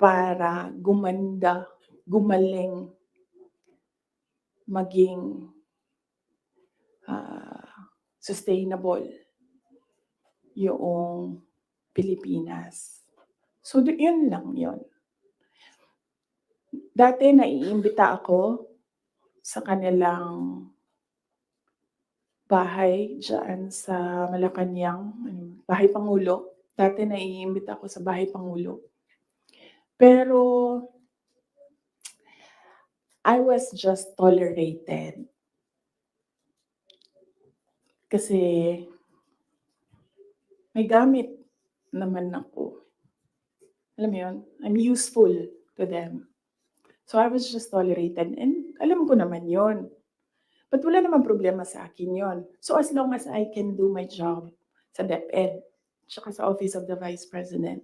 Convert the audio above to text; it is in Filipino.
para gumanda, gumaling, maging, sustainable yoong Pilipinas. So, yun lang yun. Dati naiimbita ako sa kanilang bahay diyaan sa Malacanang, Bahay Pangulo. Dati naiimbita ako sa Bahay Pangulo. Pero I was just tolerated. Kasi may gamit naman ako. Alam mo yun? I'm useful to them. So I was just tolerated and alam ko naman yun. But wala namang problema sa akin yun. So as long as I can do my job sa DepEd, tsaka sa Office of the Vice President,